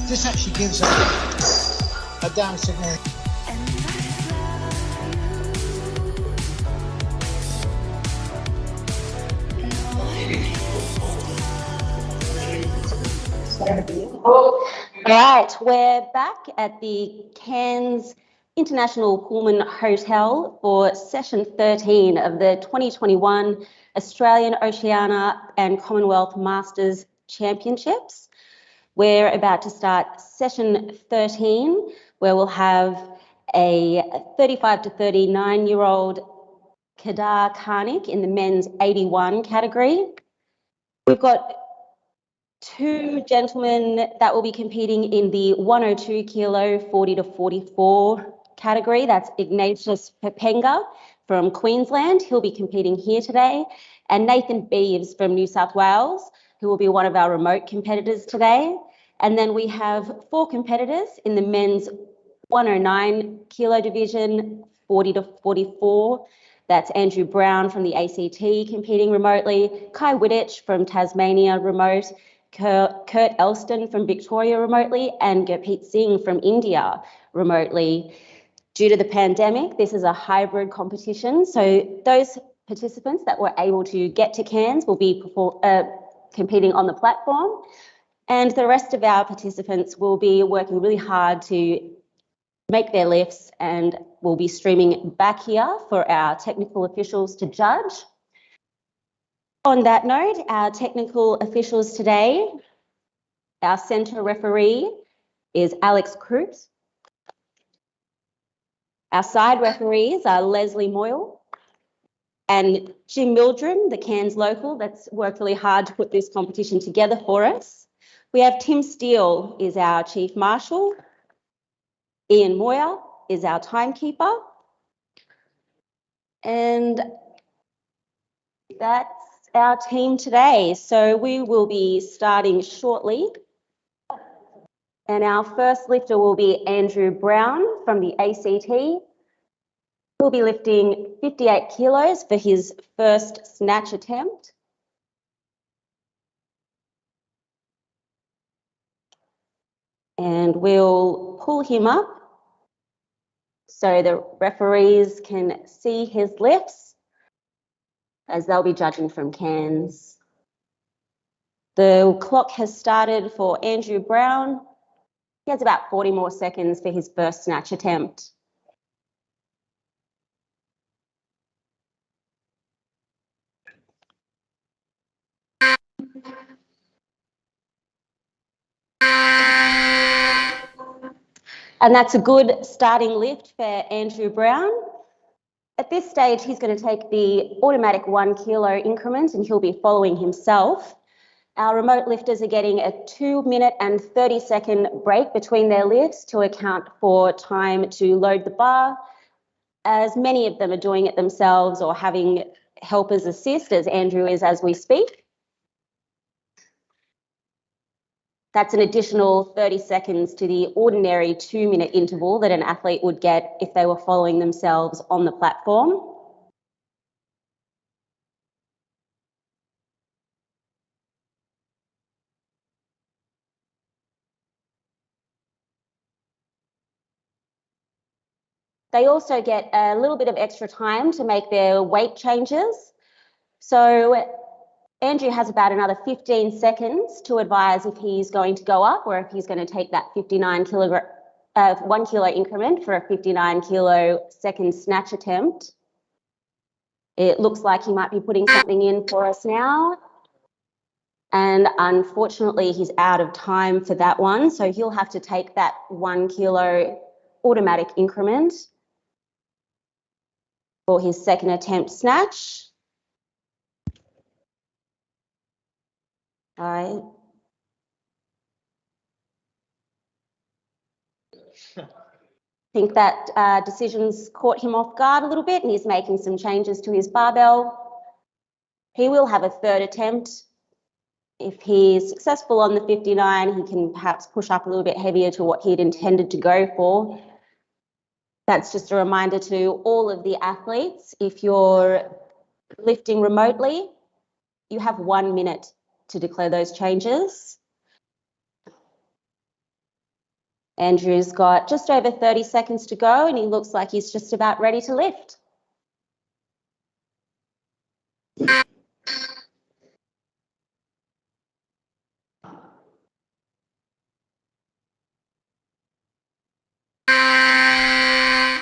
This actually gives a down signal. All right, we're back at the Cairns International Pullman Hotel for session 13 of the 2021 Australian, Oceania and Commonwealth Masters Championships. We're about to start session 13, where we'll have a 35 to 39-year-old Kedar Karnik in the men's 81 category. We've got two gentlemen that will be competing in the 102 kilo 40 to 44 category. That's Ignatius Pepenga from Queensland. He'll be competing here today. And Nathan Beeves from New South Wales, who will be one of our remote competitors today. And then we have four competitors in the men's 109 kilo division, 40 to 44. That's Andrew Brown from the ACT competing remotely, Kai Wittich from Tasmania remote, Kurt Elston from Victoria remotely, and Gurpreet Singh from India remotely. Due to the pandemic, this is a hybrid competition, so those participants that were able to get to Cairns will be competing on the platform, and the rest of our participants will be working really hard to make their lifts, and we'll be streaming back here for our technical officials to judge. On that note, our technical officials today, our centre referee is Alex Croops. Our side referees are Leslie Moyle and Jim Mildrum, the Cairns local that's worked really hard to put this competition together for us. We have Tim Steele is our Chief Marshal. Ian Moyer is our timekeeper. And that's our team today. So we will be starting shortly. And our first lifter will be Andrew Brown from the ACT. He'll be lifting 58 kilos for his first snatch attempt. And we'll pull him up so the referees can see his lifts, as they'll be judging from Cairns. The clock has started for Andrew Brown. He has about 40 more seconds for his first snatch attempt. And that's a good starting lift for Andrew Brown. At this stage, he's going to take the automatic 1 kilo increment and he'll be following himself. Our remote lifters are getting a 2 minute and 30-second break between their lifts to account for time to load the bar, as many of them are doing it themselves or having helpers assist, as Andrew is as we speak. That's an additional 30 seconds to the ordinary 2 minute interval that an athlete would get if they were following themselves on the platform. They also get a little bit of extra time to make their weight changes. So Andrew has about another 15 seconds to advise if he's going to go up or if he's going to take that 1 kilo increment for a 59 kilo second snatch attempt. It looks like he might be putting something in for us now. And unfortunately, he's out of time for that one. So he'll have to take that 1 kilo automatic increment for his second attempt snatch. I think that decision's caught him off guard a little bit and he's making some changes to his barbell. He will have a third attempt. If he's successful on the 59, he can perhaps push up a little bit heavier to what he'd intended to go for. That's just a reminder to all of the athletes, if you're lifting remotely, you have 1 minute to declare those changes. Andrew's got just over 30 seconds to go and he looks like he's just about ready to lift.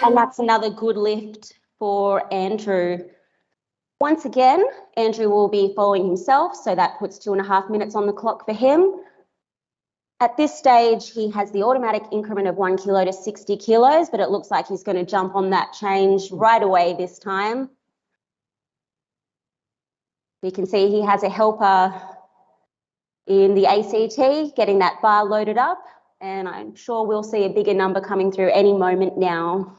And that's another good lift for Andrew. Once again, Andrew will be following himself, so that puts 2.5 minutes on the clock for him. At this stage, he has the automatic increment of 1 kilo to 60 kilos, but it looks like he's going to jump on that change right away this time. You can see he has a helper in the ACT getting that bar loaded up, and I'm sure we'll see a bigger number coming through any moment now.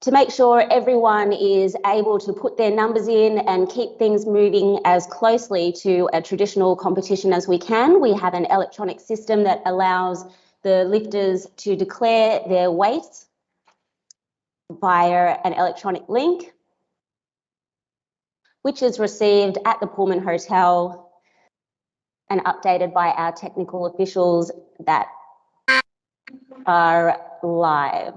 To make sure everyone is able to put their numbers in and keep things moving as closely to a traditional competition as we can, we have an electronic system that allows the lifters to declare their weights via an electronic link, which is received at the Pullman Hotel and updated by our technical officials that are live.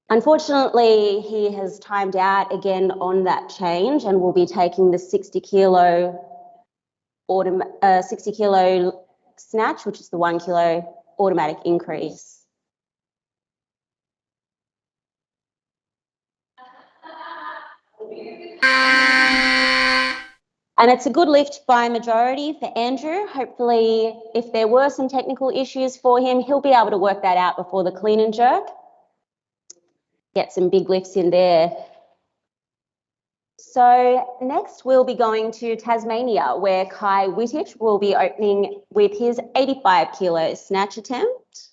Unfortunately, he has timed out again on that change and will be taking the 60 kilo snatch, which is the 1 kilo automatic increase. And it's a good lift by majority for Andrew. Hopefully, if there were some technical issues for him, he'll be able to work that out before the clean and jerk. Get some big lifts in there. So next we'll be going to Tasmania, where Kai Wittich will be opening with his 85 kilo snatch attempt.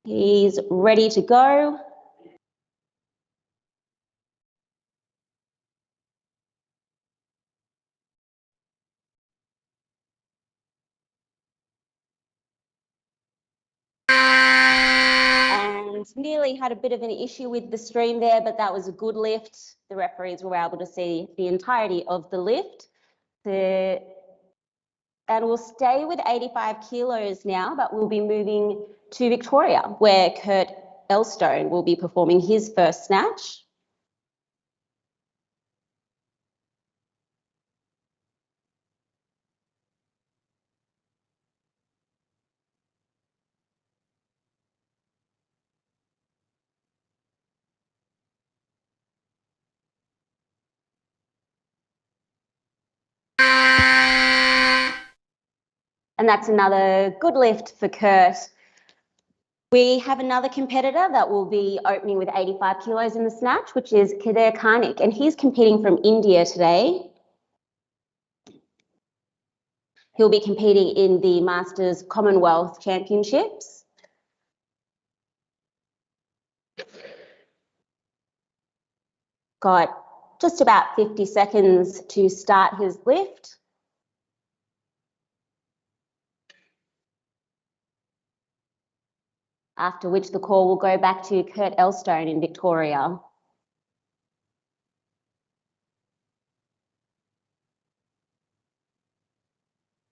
He's ready to go. And nearly had a bit of an issue with the stream there, but that was a good lift. The referees were able to see the entirety of the lift. And we'll stay with 85 kilos now, but we'll be moving to Victoria, where Kurt Elstone will be performing his first snatch. And that's another good lift for Kurt. We have another competitor that will be opening with 85 kilos in the snatch, which is Kader Karnik, and he's competing from India today. He'll be competing in the Masters Commonwealth Championships. Got just about 50 seconds to start his lift. After which the call will go back to Kurt Elstone in Victoria.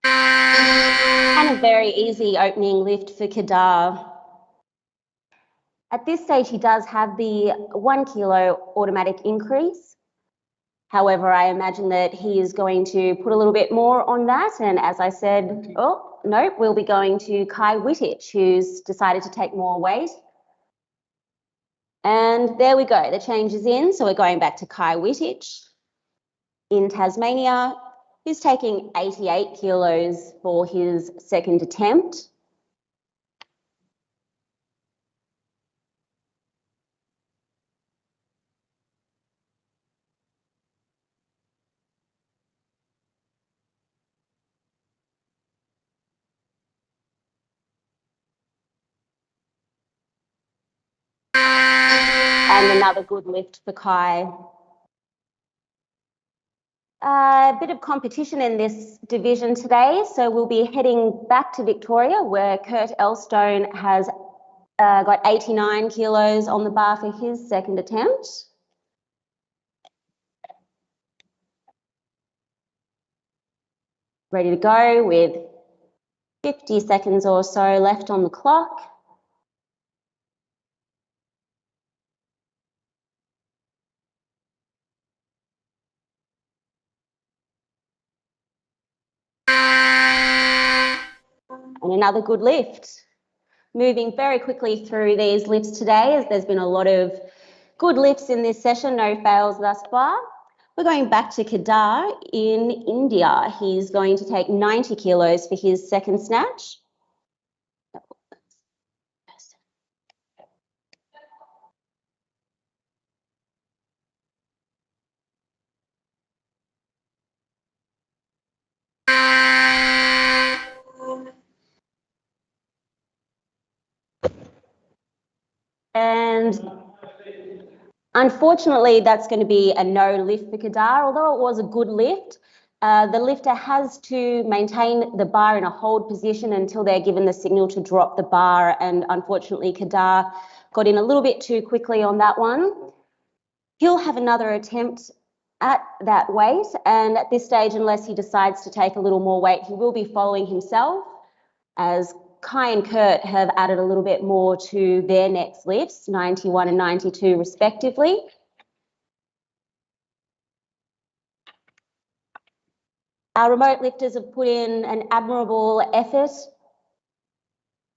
And a very easy opening lift for Kedar. At this stage, he does have the 1 kilo automatic increase. However, I imagine that he is going to put a little bit more on that. And as I said, oh, no, we'll be going to Kai Wittich, who's decided to take more weight. And there we go, the change is in. So we're going back to Kai Wittich in Tasmania, who's taking 88 kilos for his second attempt. And another good lift for Kai. A bit of competition in this division today, so we'll be heading back to Victoria where Kurt Elstone has got 89 kilos on the bar for his second attempt. Ready to go with 50 seconds or so left on the clock. And another good lift. Moving very quickly through these lifts today, as there's been a lot of good lifts in this session, no fails thus far. We're going back to Kedar in India. He's going to take 90 kilos for his second snatch. And unfortunately, that's going to be a no lift for Kedar, although it was a good lift. The lifter has to maintain the bar in a hold position until they're given the signal to drop the bar, and unfortunately Kedar got in a little bit too quickly on that one. He'll have another attempt at that weight, and at this stage, unless he decides to take a little more weight, he will be following himself, as Kai and Kurt have added a little bit more to their next lifts, 91 and 92 respectively. Our remote lifters have put in an admirable effort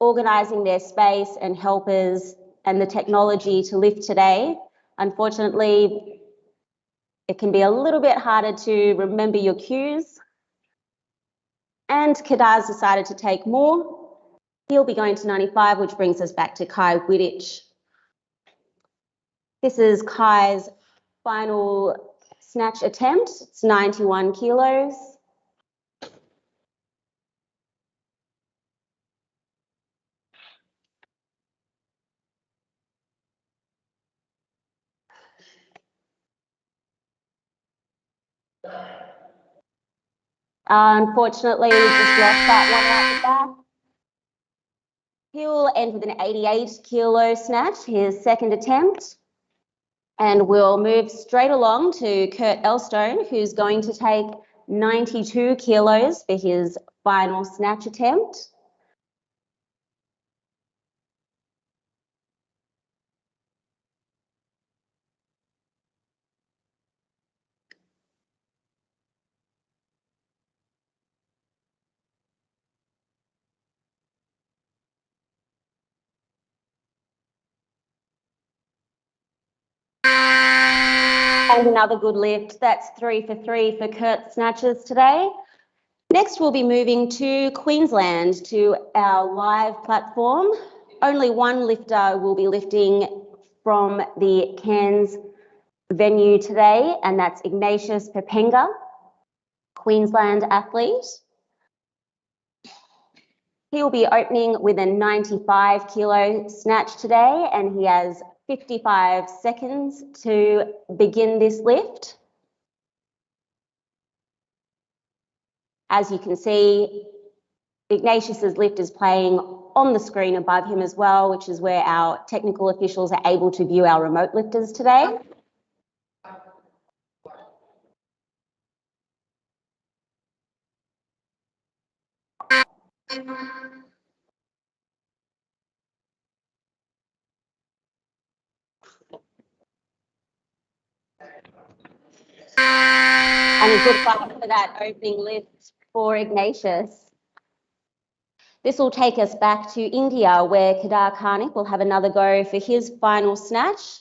organising their space and helpers and the technology to lift today. Unfortunately, it can be a little bit harder to remember your cues. And Kedar's decided to take more. He'll be going to 95, which brings us back to Kai Wittich. This is Kai's final snatch attempt. It's 91 kilos. Unfortunately, we just lost that one out the back. He'll end with an 88 kilo snatch, his second attempt. And we'll move straight along to Kurt Elstone, who's going to take 92 kilos for his final snatch attempt. And another good lift. That's 3 for 3 for Kurt's snatches today. Next, we'll be moving to Queensland, to our live platform. Only one lifter will be lifting from the Cairns venue today, and that's Ignatius Papenga, Queensland athlete. He will be opening with a 95 kilo snatch today, and he has 55 seconds to begin this lift. As you can see, Ignatius's lift is playing on the screen above him as well, which is where our technical officials are able to view our remote lifters today. And a good fight for that opening lift for Ignatius. This will take us back to India, where Kedar Karnik will have another go for his final snatch.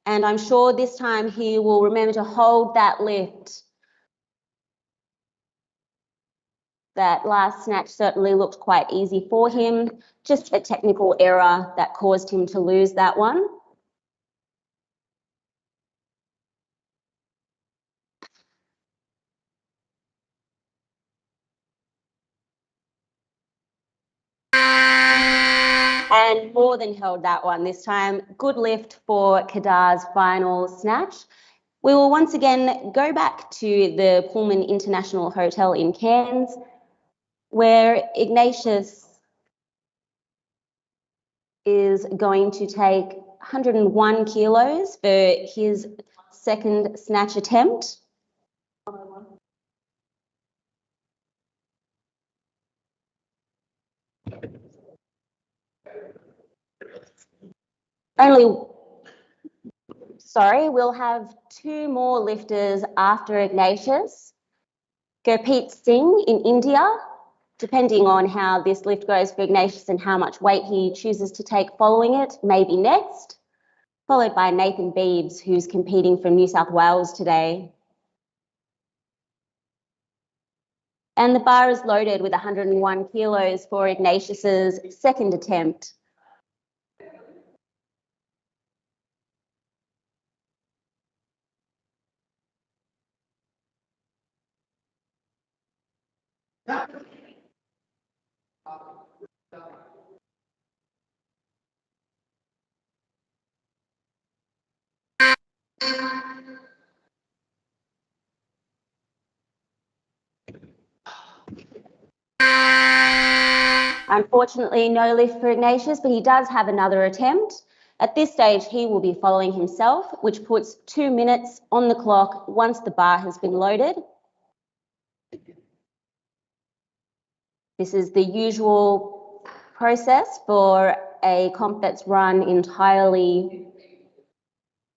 And I'm sure this time he will remember to hold that lift. That last snatch certainly looked quite easy for him, just a technical error that caused him to lose that one. And more than held that one this time. Good lift for Kedar's final snatch. We will once again go back to the Pullman International Hotel in Cairns, where Ignatius is going to take 101 kilos for his second snatch attempt. We'll have two more lifters after Ignatius. Gurpreet Singh in India, depending on how this lift goes for Ignatius and how much weight he chooses to take following it, maybe next, followed by Nathan Beebs, who's competing from New South Wales today. And the bar is loaded with 101 kilos for Ignatius's second attempt. Unfortunately, no lift for Ignatius, but he does have another attempt. At this stage, he will be following himself, which puts 2 minutes on the clock once the bar has been loaded. This is the usual process for a comp that's run entirely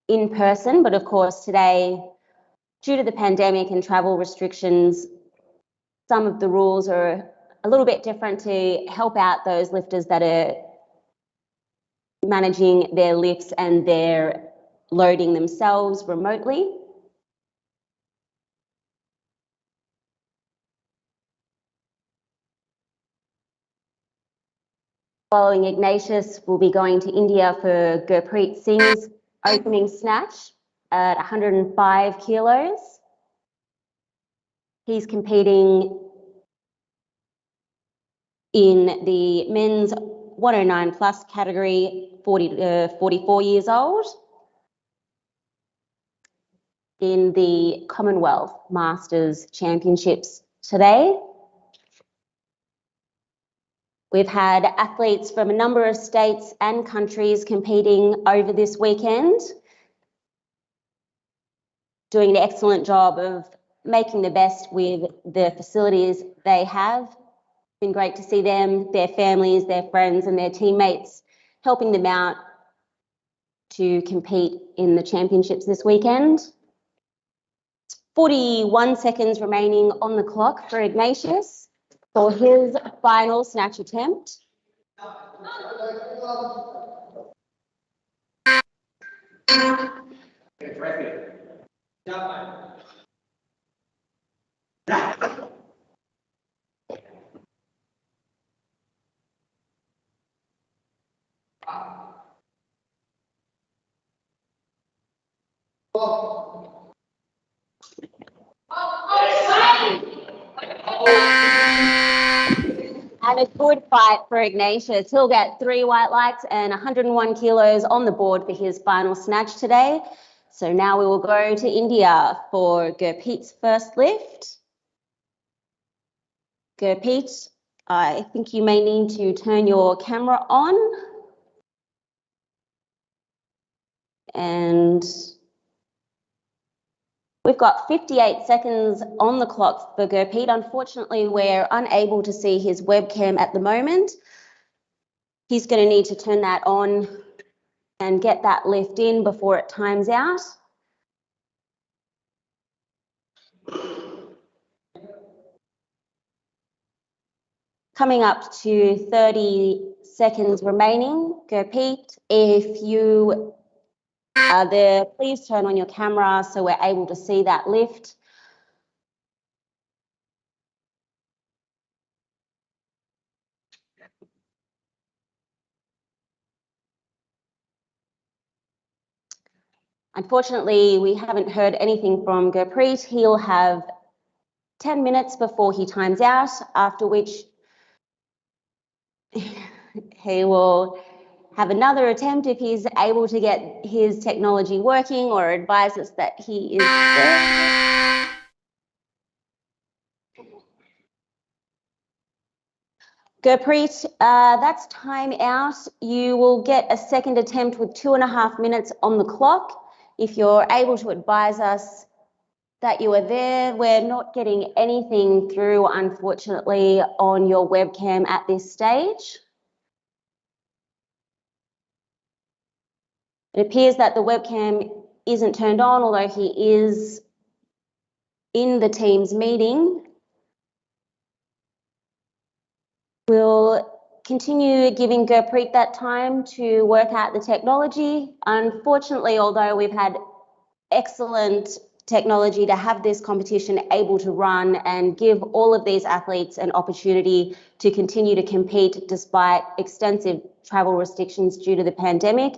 in person, but of course today, due to the pandemic and travel restrictions, some of the rules are a little bit different to help out those lifters that are managing their lifts and they're loading themselves remotely. Following Ignatius, we'll be going to India for Gurpreet Singh's opening snatch at 105 kilos. He's competing in the men's 109 plus category, 40 to 44 years old, in the Commonwealth Masters Championships today. We've had athletes from a number of states and countries competing over this weekend, doing an excellent job of making the best with the facilities they have. It's been great to see them, their families, their friends and their teammates helping them out to compete in the championships this weekend. 41 seconds remaining on the clock for Ignatius for his final snatch attempt. And a good fight for Ignatius. He'll get 3 white lights and 101 kilos on the board for his final snatch today. So now we will go to India for Gurpreet's first lift. Gurpreet, I think you may need to turn your camera on. And we've got 58 seconds on the clock for Gurpreet. Unfortunately, we're unable to see his webcam at the moment. He's going to need to turn that on and get that lift in before it times out. Coming up to 30 seconds remaining. Gurpreet, if you are there, please turn on your camera so we're able to see that lift. Unfortunately, we haven't heard anything from Gurpreet. He'll have 10 minutes before he times out, after which He will have another attempt if he's able to get his technology working or advise us that he is there. Gurpreet, that's time out. You will get a second attempt with 2.5 minutes on the clock. If you're able to advise us that you are there, we're not getting anything through, unfortunately, on your webcam at this stage. It appears that the webcam isn't turned on, although he is in the Teams meeting. We'll continue giving Gurpreet that time to work out the technology. Unfortunately, although we've had excellent technology to have this competition able to run and give all of these athletes an opportunity to continue to compete despite extensive travel restrictions due to the pandemic,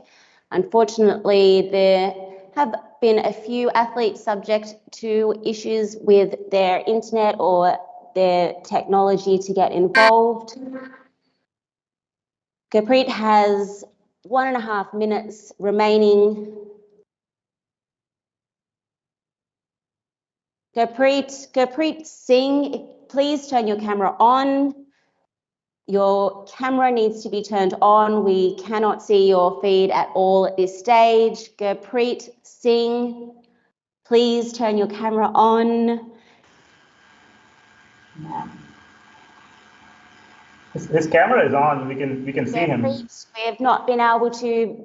unfortunately, there have been a few athletes subject to issues with their internet or their technology to get involved. Gurpreet has 1.5 minutes remaining. Gurpreet Singh, please turn your camera on. Your camera needs to be turned on. We cannot see your feed at all at this stage. Gurpreet Singh, please turn your camera on. His camera is on. We can see him. We have not been able to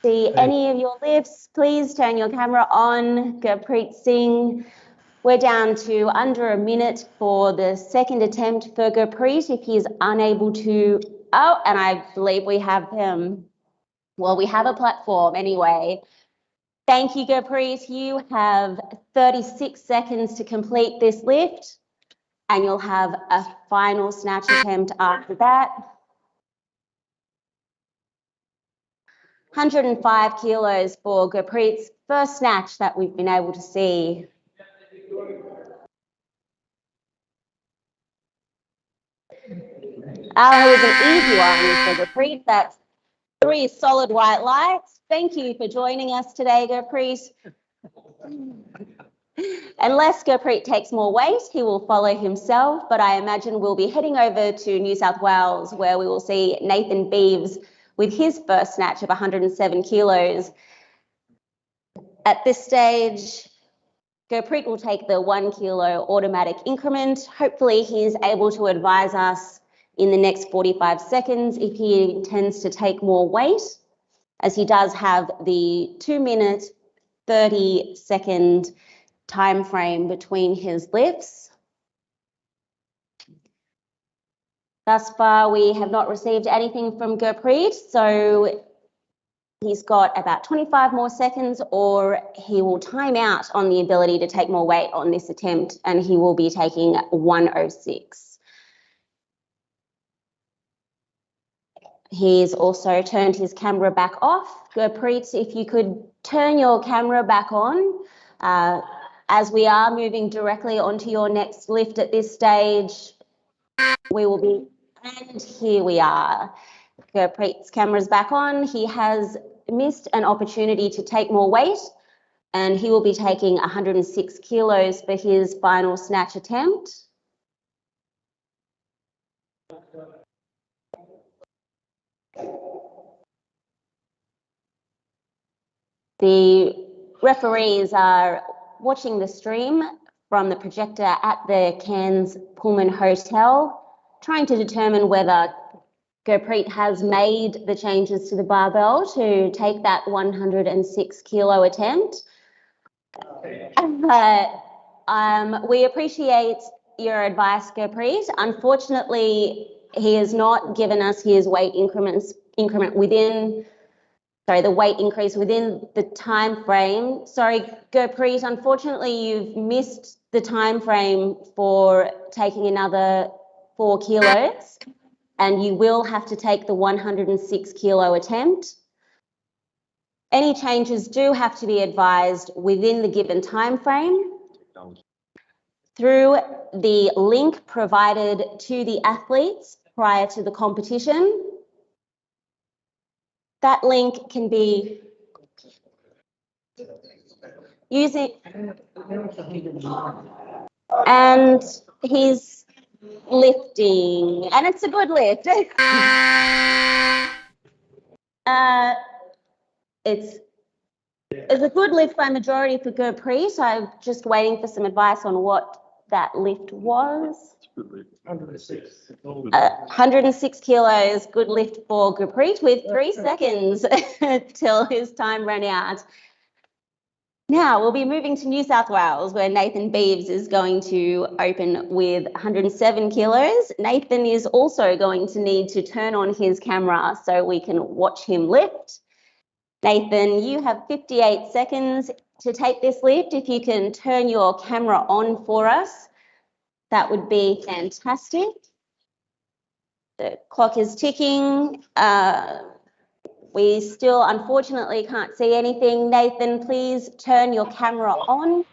see any of your lifts. Please turn your camera on. Gurpreet Singh. We're down to under a minute for the second attempt for Gurpreet if he's unable to. Oh, and I believe we have him. Well, we have a platform anyway. Thank you, Gurpreet. You have 36 seconds to complete this lift, and you'll have a final snatch attempt after that. 105 kilos for Gurpreet's first snatch that we've been able to see. It was an easy one for Gurpreet. That's 3 solid white lights. Thank you for joining us today, Gurpreet. Unless Gurpreet takes more weight, he will follow himself, but I imagine we'll be heading over to New South Wales where we will see Nathan Beeves with his first snatch of 107 kilos. At this stage, Gurpreet will take the 1 kilo automatic increment. Hopefully he's able to advise us in the next 45 seconds if he intends to take more weight, as he does have the 2-minute, 30-second time frame between his lifts. Thus far, we have not received anything from Gurpreet, so he's got about 25 more seconds, or he will time out on the ability to take more weight on this attempt, and he will be taking 106. He's also turned his camera back off. Gurpreet, if you could turn your camera back on, as we are moving directly onto your next lift at this stage, we will be, and here we are. Gurpreet's camera's back on. He has missed an opportunity to take more weight, and he will be taking 106 kilos for his final snatch attempt. The referees are watching the stream from the projector at the Cairns Pullman Hotel, trying to determine whether Gurpreet has made the changes to the barbell to take that 106 kilo attempt. We appreciate your advice, Gurpreet. Unfortunately, he has not given us his weight increment within, sorry, the weight increase within the time frame. Sorry, Gurpreet, unfortunately, you've missed the time frame for taking another 4 kilos, and you will have to take the 106 kilo attempt. Any changes do have to be advised within the given time frame through the link provided to the athletes prior to the competition. That link can be using, and he's lifting, and it's a good lift. It's a good lift by majority for Gurpreet, so I'm just waiting for some advice on what that lift was. 106 kilos, good lift for Gurpreet with 3 seconds till his time ran out. Now we'll be moving to New South Wales, where Nathan Beeves is going to open with 107 kilos. Nathan is also going to need to turn on his camera so we can watch him lift. Nathan, you have 58 seconds to take this lift. If you can turn your camera on for us, that would be fantastic. The clock is ticking. We still unfortunately can't see anything. Nathan, please turn your camera on.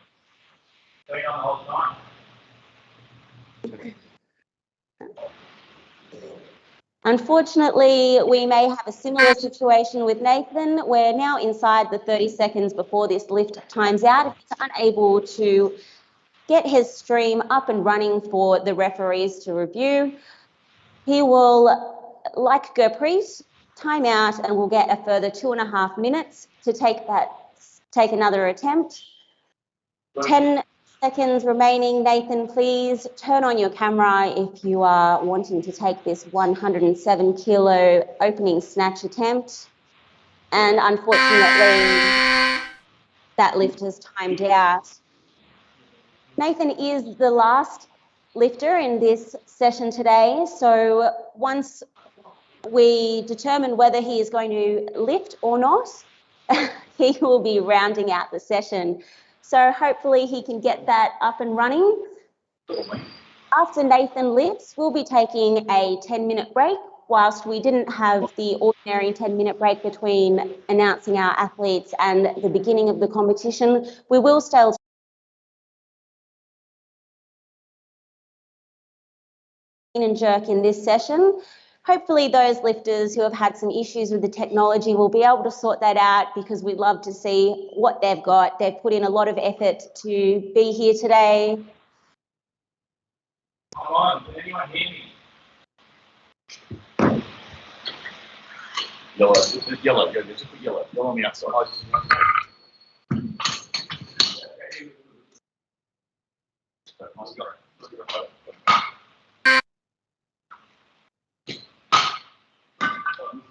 Unfortunately, we may have a similar situation with Nathan. We're now inside the 30 seconds before this lift times out. If he's unable to get his stream up and running for the referees to review, he will, like Gurpreet, time out and we'll get a further 2.5 minutes to take another attempt. 10 seconds remaining. Nathan, please turn on your camera if you are wanting to take this 107 kilo opening snatch attempt. And unfortunately, that lift has timed out. Nathan is the last lifter in this session today. So once we determine whether he is going to lift or not, he will be rounding out the session. So hopefully he can get that up and running. After Nathan lifts, we'll be taking a 10-minute break. Whilst we didn't have the ordinary 10-minute break between announcing our athletes and the beginning of the competition, we will still and jerk in this session. Hopefully those lifters who have had some issues with the technology will be able to sort that out, because we'd love to see what they've got. They've put in a lot of effort to be here today. Come on, can anyone hear me? Yellow, yellow, go, just put yellow. Yellow on the outside. Nice go.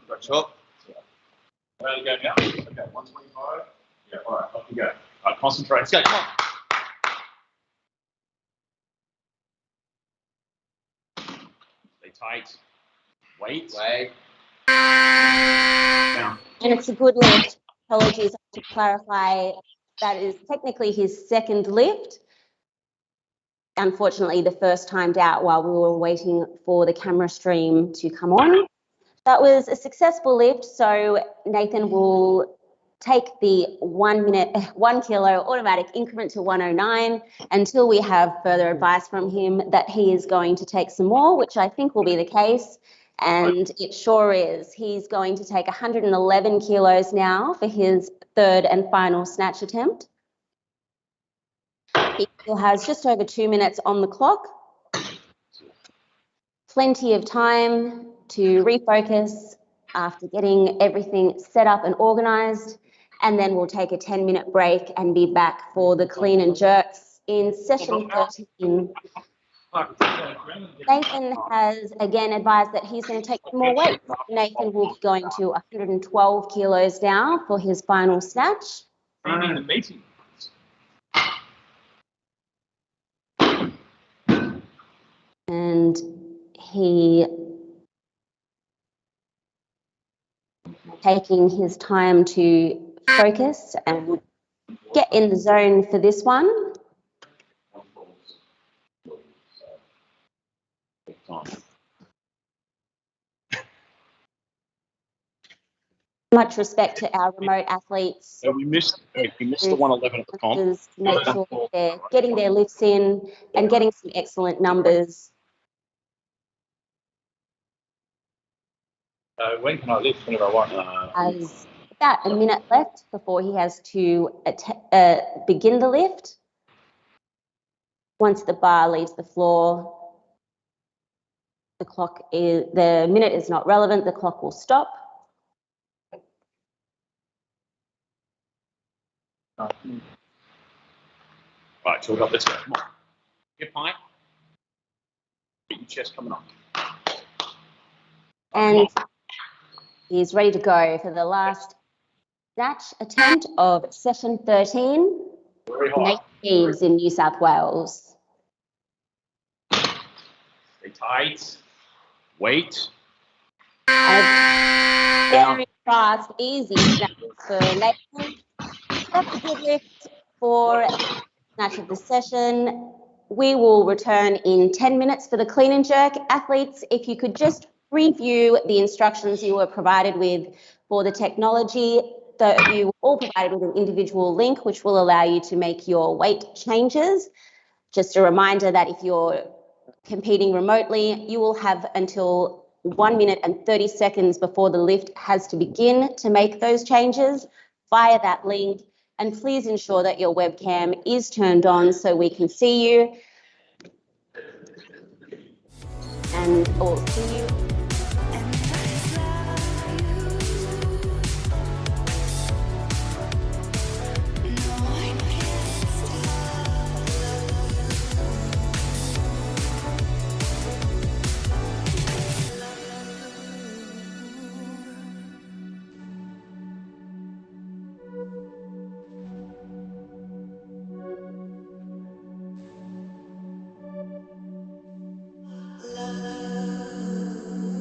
Right shot. Ready to go now? Okay, 125. Yeah, all right, off you go. All right, concentrate. Let's go, come on. Stay tight. Wait. Down. And it's a good lift. Apologies, to clarify, that is technically his second lift. Unfortunately, the first timed out while we were waiting for the camera stream to come on. That was a successful lift, so Nathan will take the 1 kilo automatic increment to 109 until we have further advice from him that he is going to take some more, which I think will be the case. And it sure is. He's going to take 111 kilos now for his third and final snatch attempt. He still has just over 2 minutes on the clock. Plenty of time to refocus after getting everything set up and organised. And then we'll take a 10-minute break and be back for the clean and jerks in session 13. Nathan has again advised that he's going to take some more weight. Nathan will be going to 112 kilos now for his final snatch. Leading the meeting. And he taking his time to focus and get in the zone for this one. Much respect to our remote athletes. So we missed the 111 at the comp. Make sure that they're getting their lifts in and getting some excellent numbers. When can I lift? Whenever I want. Has about a minute left before he has to begin the lift. Once the bar leaves the floor, the minute is not relevant, the clock will stop. Right, chalk up. Let's go. Come on. Hip high. Get your chest coming up. And he's ready to go for the last snatch attempt of session 13, Very high. Nate Eves in New South Wales. Stay tight. Wait. And very fast, easy snatch for Nathan. That's a good lift for snatch of the session. We will return in 10 minutes for the clean and jerk. Athletes, if you could just review the instructions you were provided with for the technology. You were all provided with an individual link which will allow you to make your weight changes. Just a reminder that if you're competing remotely, you will have until 1 minute and 30 seconds before the lift has to begin to make those changes via that link. And please ensure that your webcam is turned on so we can see you. And we'll see you. Love.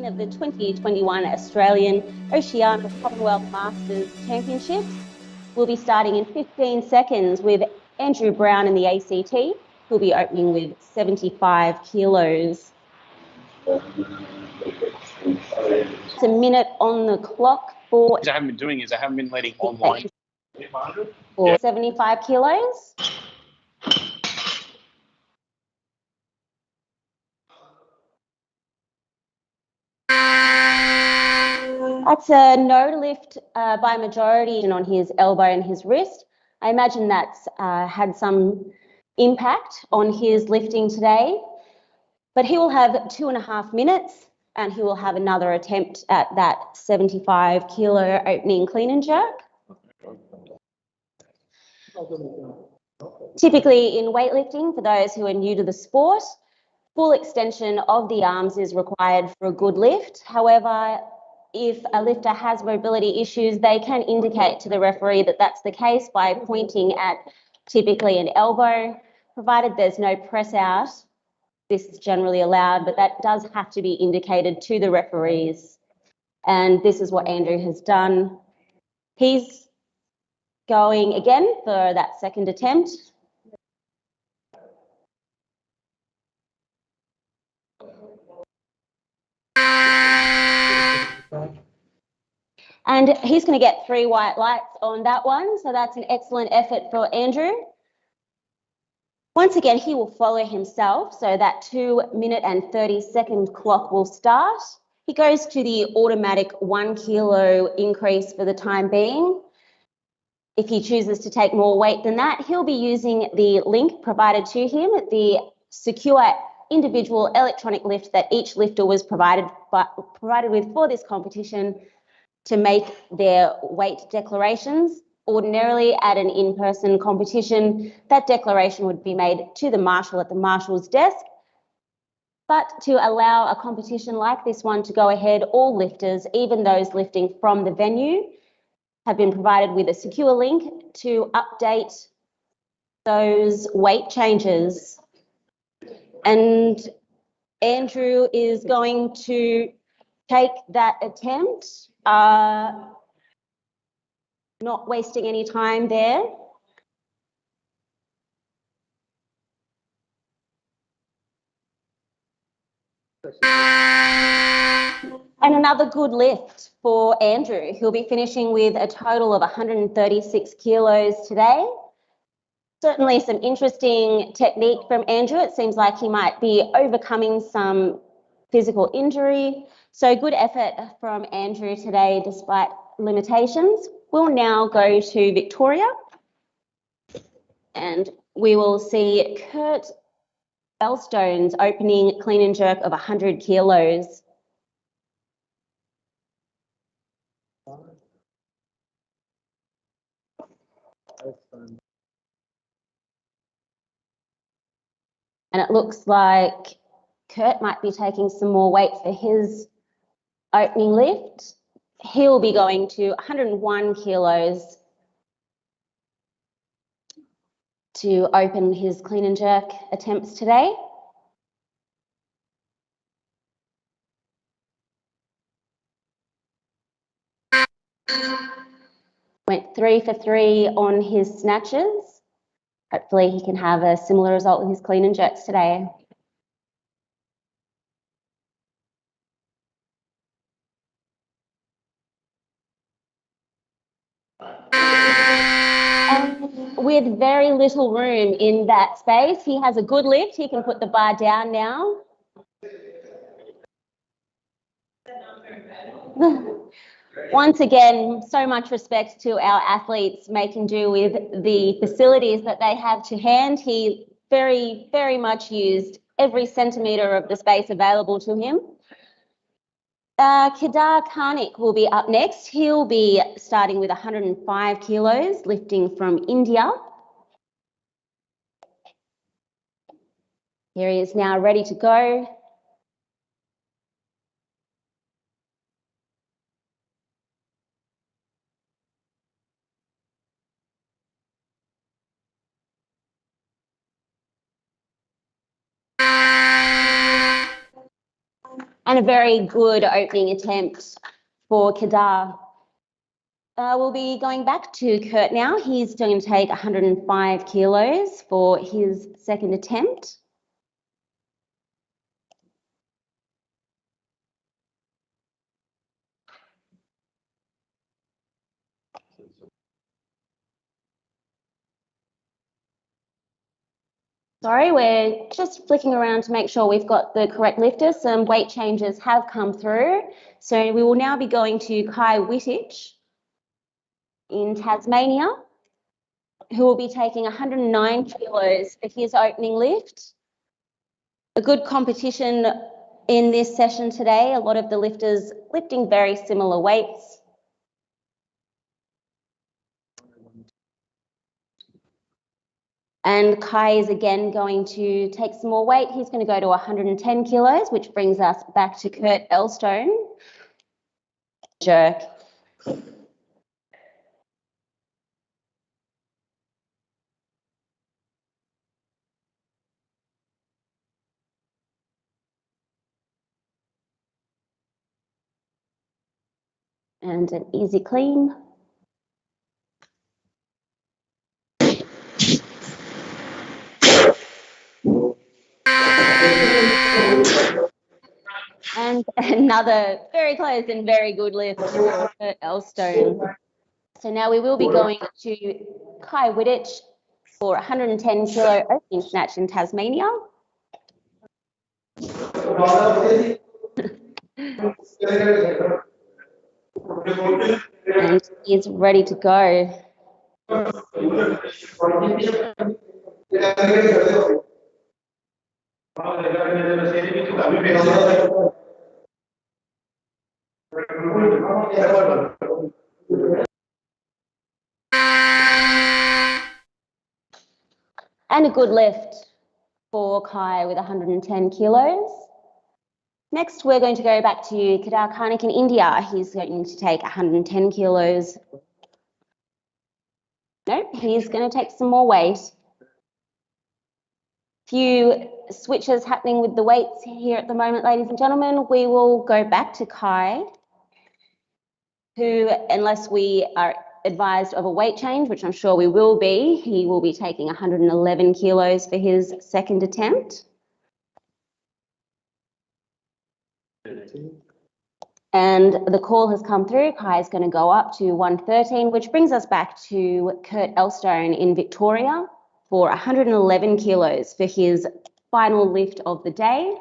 Of the 2021 Australian Oceania Commonwealth Masters Championships will be starting in 15 seconds with Andrew Brown in the ACT, who'll be opening with 75 kilos. It's a minute on the clock for... What I haven't been doing is I haven't been letting online... For 75 kilos. That's a no lift by majority on his elbow and his wrist. I imagine that's had some impact on his lifting today, but he will have 2.5 minutes and he will have another attempt at that 75 kilo opening clean and jerk. Typically in weightlifting, for those who are new to the sport, full extension of the arms is required for a good lift. However, if a lifter has mobility issues, they can indicate to the referee that that's the case by pointing at typically an elbow, provided there's no press out. This is generally allowed, but that does have to be indicated to the referees. And this is what Andrew has done. He's going again for that second attempt. And he's going to get 3 white lights on that one. So that's an excellent effort for Andrew. Once again, he will follow himself. So that 2-minute and 30-second clock will start. He goes to the automatic 1 kilo increase for the time being. If he chooses to take more weight than that, he'll be using the link provided to him, the secure individual electronic lift that each lifter was provided with for this competition to make their weight declarations. Ordinarily at an in-person competition, that declaration would be made to the marshal at the marshal's desk. But to allow a competition like this one to go ahead, all lifters, even those lifting from the venue, have been provided with a secure link to update those weight changes. And Andrew is going to take that attempt, not wasting any time there. And another good lift for Andrew. He'll be finishing with a total of 136 kilos today. Certainly some interesting technique from Andrew. It seems like he might be overcoming some physical injury. So good effort from Andrew today despite limitations. We'll now go to Victoria and we will see Kurt Elstone's opening clean and jerk of 100 kilos. And it looks like Kurt might be taking some more weight for his opening lift. He'll be going to 101 kilos to open his clean and jerk attempts today. Went 3 for 3 on his snatches. Hopefully he can have a similar result with his clean and jerks today. And with very little room in that space, he has a good lift. He can put the bar down now. Once again, so much respect to our athletes making do with the facilities that they have to hand. He very, very much used every centimetre of the space available to him. Kedar Karnik will be up next. He'll be starting with 105 kilos, lifting from India. Here he is now ready to go. And a very good opening attempt for Kedar. We'll be going back to Kurt now. He's going to take 105 kilos for his second attempt. Sorry, we're just flicking around to make sure we've got the correct lifter. Some weight changes have come through. So we will now be going to Kai Wittich in Tasmania, who will be taking 109 kilos for his opening lift. A good competition in this session today. A lot of the lifters lifting very similar weights. And Kai is again going to take some more weight. He's going to go to 110 kilos, which brings us back to Kurt Elstone. jerk. And an easy clean. And another very close and very good lift for Kurt Elstone. So now we will be going to Kai Wittich for 110 kilo opening snatch in Tasmania. And he's ready to go. And a good lift for Kai with 110 kilos. Next, we're going to go back to Kedar Karnik in India. He's going to take 110 kilos. No, he's going to take some more weight. Few switches happening with the weights here at the moment, ladies and gentlemen. We will go back to Kai, who, unless we are advised of a weight change, which I'm sure we will be, he will be taking 111 kilos for his second attempt. And the call has come through. Kai is going to go up to 113, which brings us back to Kurt Elstone in Victoria for 111 kilos for his final lift of the day.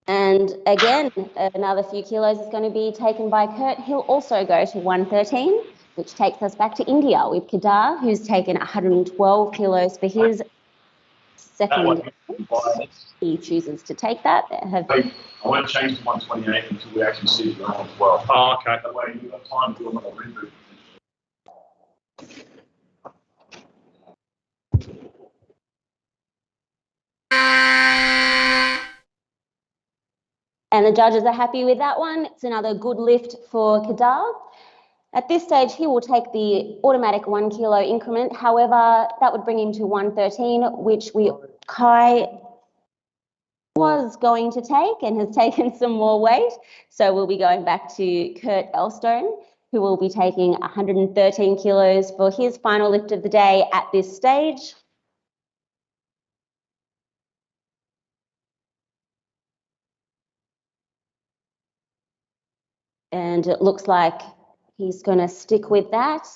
And again, another few kilos is going to be taken by Kurt. He'll also go to 113, which takes us back to India with Kedar, who's taken 112 kilos for his second. He chooses to take that. I won't change to 128 until we actually see it going as well. Oh, okay. That way you've got time to do another reboot. And the judges are happy with that one. It's another good lift for Kedar. At this stage, he will take the automatic 1 kilo increment. However, that would bring him to 113, which Kai was going to take and has taken some more weight. So we'll be going back to Kurt Elstone, who will be taking 113 kilos for his final lift of the day at this stage. And it looks like he's going to stick with that.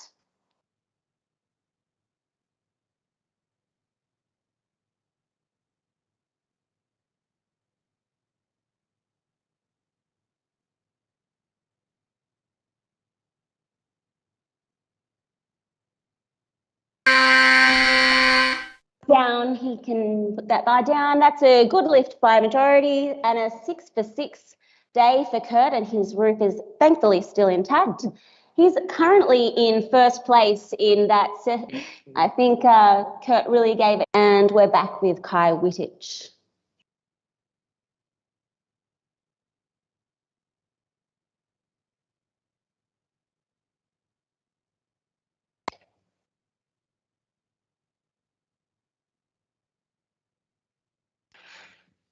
Down, he can put that bar down. That's a good lift by majority and a 6 for 6 day for Kurt, and his roof is thankfully still intact. He's currently in first place in that set. I think Kurt really gave it. And we're back with Kai Wittich.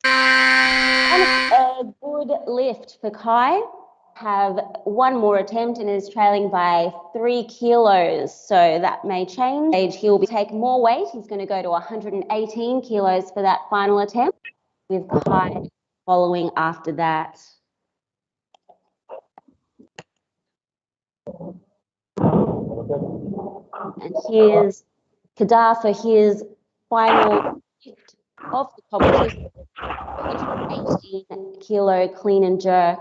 And a good lift for Kai. Have one more attempt and is trailing by 3 kilos, so that may change. He'll take more weight. He's going to go to 118 kilos for that final attempt, with Kai following after that. And here's Kedar for his final lift of the competition, 118 kilo clean and jerk.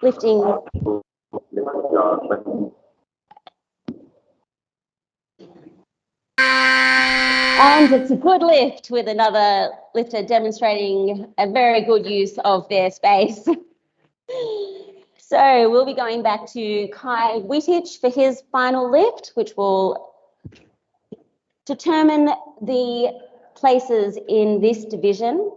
Lifting and it's a good lift with another lifter demonstrating a very good use of their space. So we'll be going back to Kai Wittich for his final lift, which will determine the places in this division.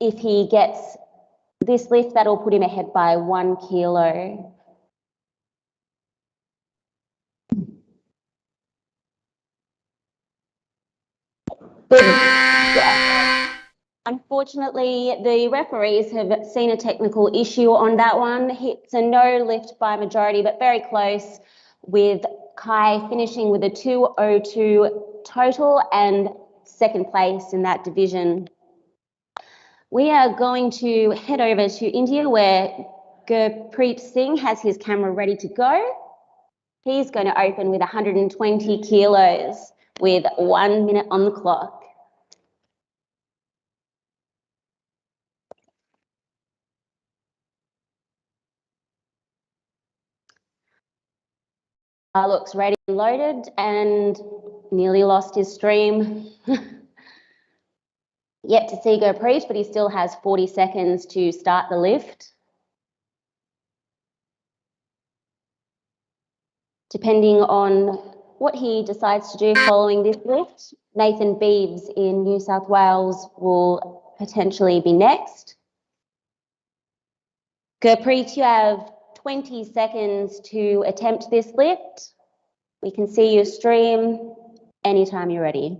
If he gets this lift, that'll put him ahead by 1 kilo. Unfortunately, the referees have seen a technical issue on that one. It's a no lift by majority, but very close, with Kai finishing with a 2:02 total and second place in that division. We are going to head over to India, where Gurpreet Singh has his camera ready to go. He's going to open with 120 kilos with 1 minute on the clock. Looks ready and loaded and nearly lost his stream. Yet to see Gurpreet, but he still has 40 seconds to start the lift. Depending on what he decides to do following this lift, Nathan Beeves in New South Wales will potentially be next. Gurpreet, you have 20 seconds to attempt this lift. We can see your stream anytime you're ready.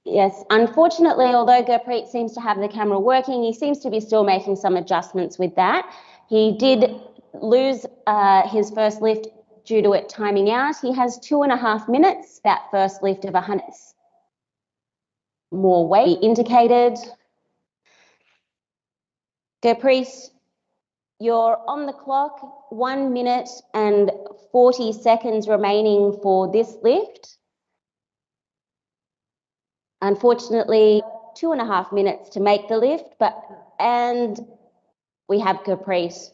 Yes, unfortunately, although Gurpreet seems to have the camera working, he seems to be still making some adjustments with that. He did lose his first lift due to it timing out. He has 2.5 minutes, that first lift of 100. More weight indicated. Gurpreet, you're on the clock, 1 minute and 40 seconds remaining for this lift. Unfortunately, 2.5 minutes to make the lift, and we have Gurpreet.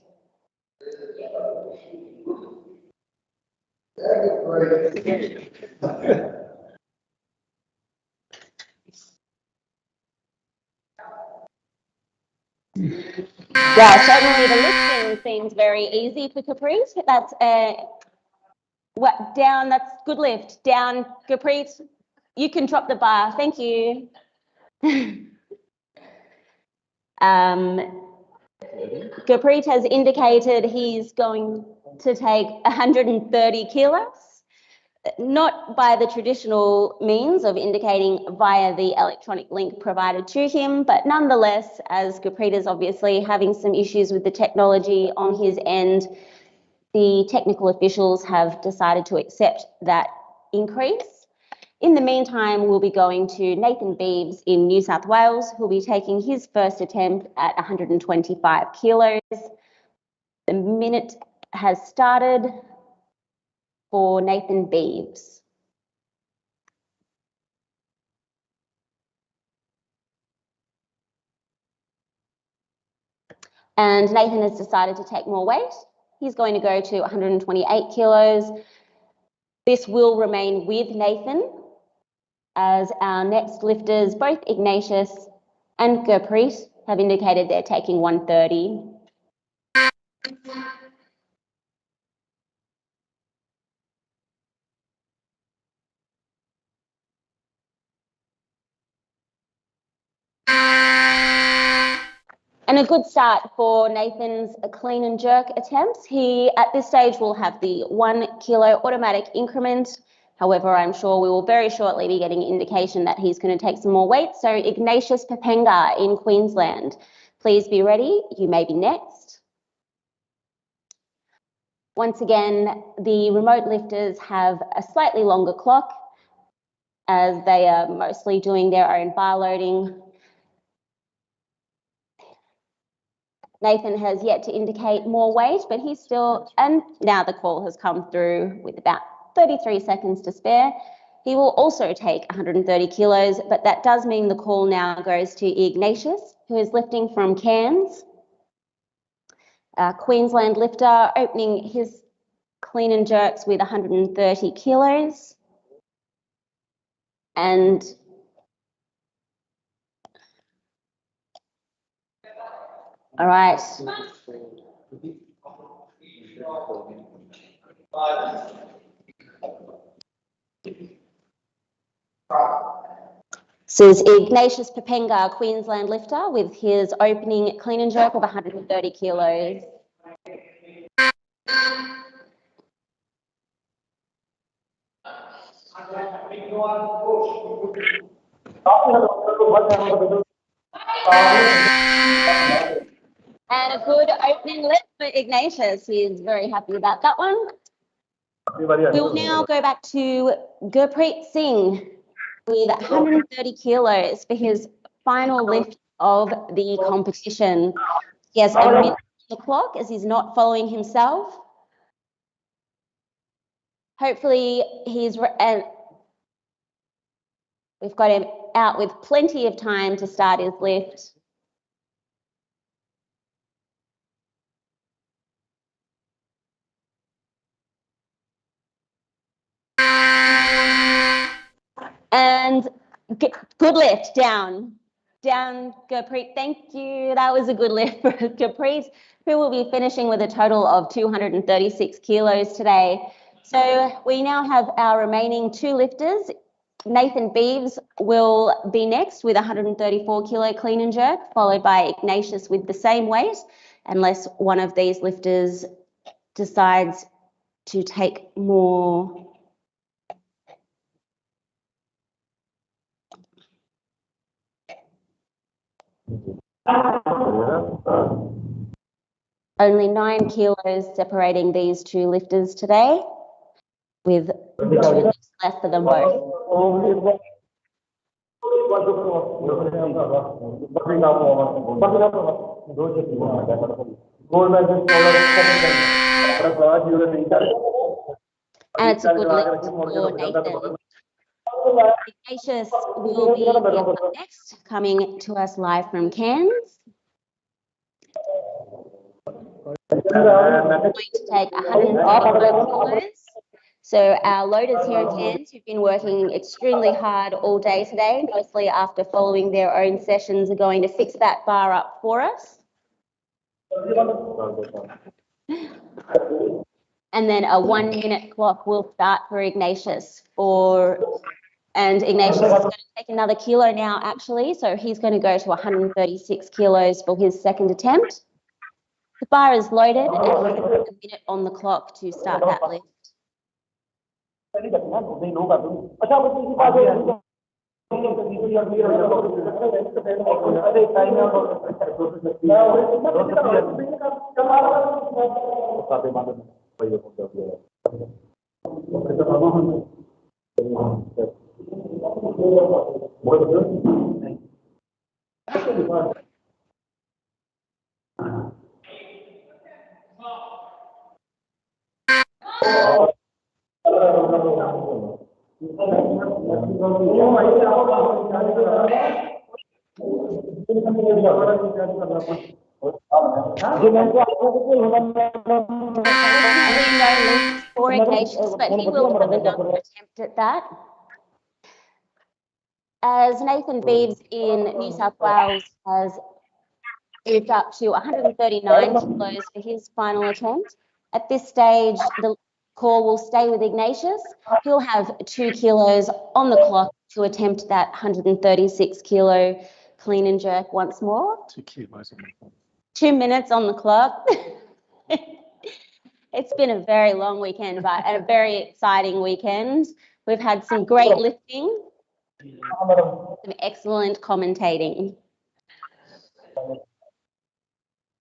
Yeah, certainly the lifting seems very easy for Gurpreet. That's down. That's good lift. Down, Gurpreet. You can drop the bar. Thank you. Gurpreet has indicated he's going to take 130 kilos, not by the traditional means of indicating via the electronic link provided to him, but nonetheless, as Gurpreet is obviously having some issues with the technology on his end, the technical officials have decided to accept that increase. In the meantime, we'll be going to Nathan Beeves in New South Wales, who'll be taking his first attempt at 125 kilos. The minute has started for Nathan Beeves. And Nathan has decided to take more weight. He's going to go to 128 kilos. This will remain with Nathan, as our next lifters, both Ignatius and Gurpreet, have indicated they're taking 130. And a good start for Nathan's clean and jerk attempts. He, at this stage, will have the 1 kilo automatic increment. However, I'm sure we will very shortly be getting indication that he's going to take some more weight. So Ignatius Papenga in Queensland, please be ready. You may be next. Once again, the remote lifters have a slightly longer clock, as they are mostly doing their own bar loading. Nathan has yet to indicate more weight, but he's still, and now the call has come through with about 33 seconds to spare. He will also take 130 kilos, but that does mean the call now goes to Ignatius, who is lifting from Cairns. Queensland lifter opening his clean and jerks with 130 kilos. And All right. This is Ignatius Papenga, Queensland lifter, with his opening clean and jerk of 130 kilos. And a good opening lift for Ignatius. He's very happy about that one. We will now go back to Gurpreet Singh with 130 kilos for his final lift of the competition. He has a minute on the clock as he's not following himself. Hopefully we've got him out with plenty of time to start his lift. And good lift, down, Gurpreet, thank you. That was a good lift for Gurpreet, who will be finishing with a total of 236 kilos today. So we now have our remaining two lifters. Nathan Beeves will be next with 134 kilo clean and jerk, followed by Ignatius with the same weight, unless one of these lifters decides to take more. Only 9 kilos separating these two lifters today, with 2 lifts left for them both. And it's a good lift for Nathan. Ignatius will be up next, coming to us live from Cairns. Going to take 135 kilos. So our loaders here in Cairns, who've been working extremely hard all day today, mostly after following their own sessions, are going to fix that bar up for us. And then a 1 minute clock will start for Ignatius. And Ignatius is going to take another kilo now, actually. So he's going to go to 136 kilos for his second attempt. The bar is loaded and he has a minute on the clock to start that lift. For Ignatius, but he will have another attempt at that. As Nathan Beeves in New South Wales has moved up to 139 kilos for his final attempt, at this stage the call will stay with Ignatius. He'll have 2 kilos on the clock to attempt that 136 kilo clean and jerk once more. 2 kilos on the clock. 2 minutes on the clock. It's been a very long weekend, but a very exciting weekend. We've had some great lifting, some excellent commentating.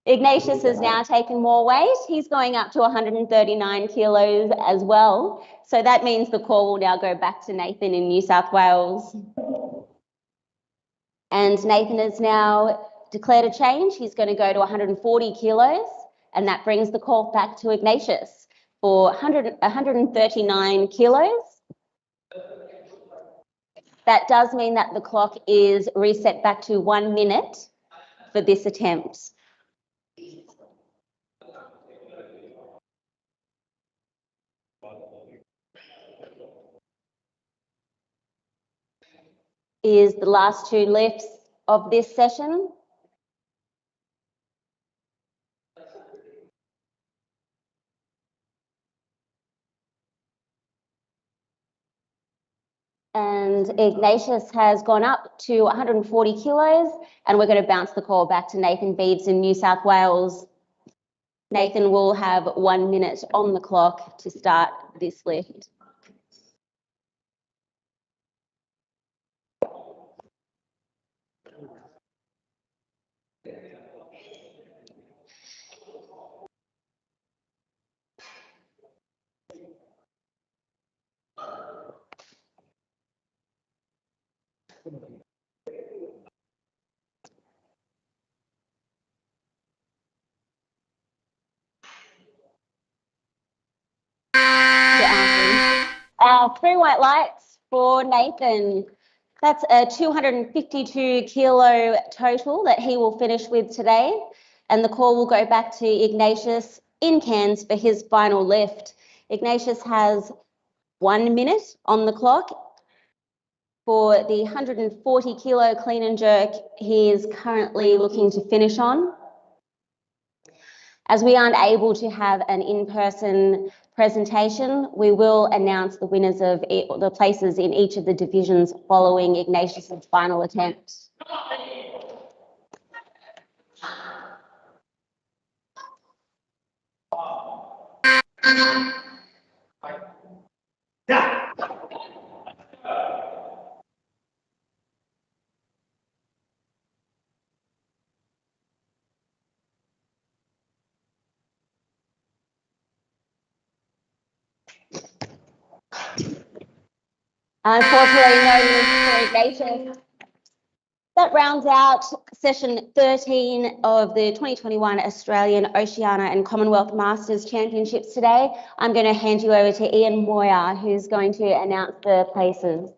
Ignatius has now taken more weight. He's going up to 139 kilos as well. So that means the call will now go back to Nathan in New South Wales. And Nathan has now declared a change. He's going to go to 140 kilos, and that brings the call back to Ignatius for 139 kilos. That does mean that the clock is reset back to 1 minute for this attempt. Is the last 2 lifts of this session. and Ignatius has gone up to 140 kilos, and we're going to bounce the call back to Nathan Beads in New South Wales. Nathan will have 1 minute on the clock to start this lift. Three white lights for Nathan. That's a 252 kilo total that he will finish with today. And the call will go back to Ignatius in Cairns for his final lift. Ignatius has 1 minute on the clock. For the 140 kilo clean and jerk, he is currently looking to finish on. As we aren't able to have an in-person presentation, we will announce the winners of the places in each of the divisions following Ignatius's final attempt. Unfortunately, no lift for Ignatius. That rounds out session 13 of the 2021 Australian, Oceania and Commonwealth Masters Championships today. I'm going to hand you over to Ian Moyer, who's going to announce the places.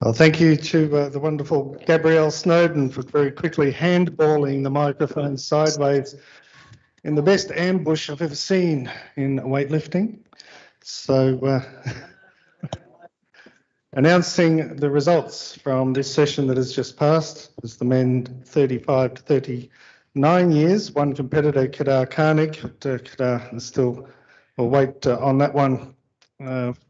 Well, thank you to the wonderful Gabrielle Snowden for very quickly handballing the microphone sideways in the best ambush I've ever seen in weightlifting. So, announcing the results from this session that has just passed is the men 35 to 39 years. One competitor, Kedar Karnik, Kedar is still, we'll wait on that one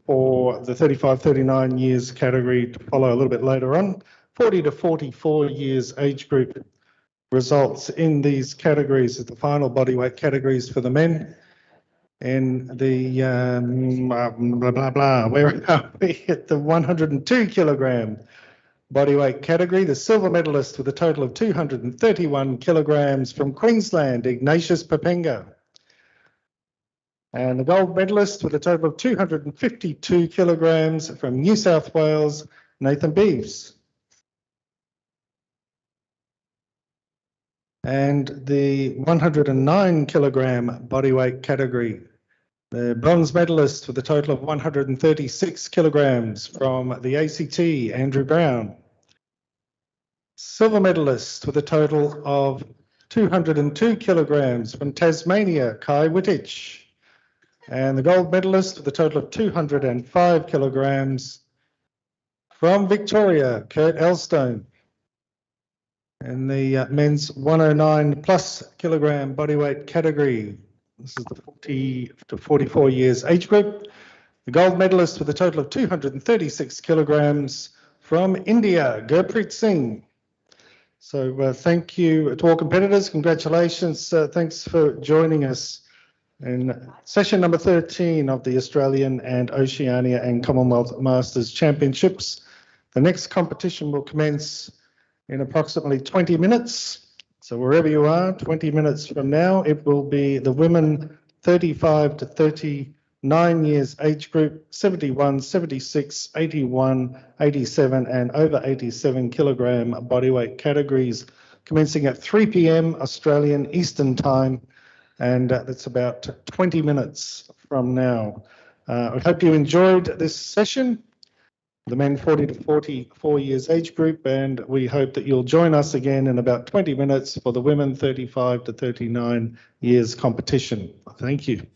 for the 35-39 years category to follow a little bit later on. 40 to 44 years age group results in these categories are the final bodyweight categories for the men. And the where are we at the 102 kilogram bodyweight category? The silver medalist with a total of 231 kilograms from Queensland, Ignatius Papenga. And the gold medalist with a total of 252 kilograms from New South Wales, Nathan Beeves. And the 109 kilogram bodyweight category, the bronze medalist with a total of 136 kilograms from the ACT, Andrew Brown. Silver medalist with a total of 202 kilograms from Tasmania, Kai Wittich. And the gold medalist with a total of 205 kilograms from Victoria, Kurt Elstone. And the men's 109 plus kilogram bodyweight category, this is the 40 to 44 years age group. The gold medalist with a total of 236 kilograms from India, Gurpreet Singh. So thank you to all competitors. Congratulations. Thanks for joining us in session number 13 of the Australian and Oceania and Commonwealth Masters Championships. The next competition will commence in approximately 20 minutes. So wherever you are, 20 minutes from now, it will be the women 35 to 39 years age group, 71, 76, 81, 87 and over 87 kilogram bodyweight categories, commencing at 3 p.m. Australian Eastern Time. And that's about 20 minutes from now. I hope you enjoyed this session, the men 40 to 44 years age group, and we hope that you'll join us again in about 20 minutes for the women 35 to 39 years competition. Thank you.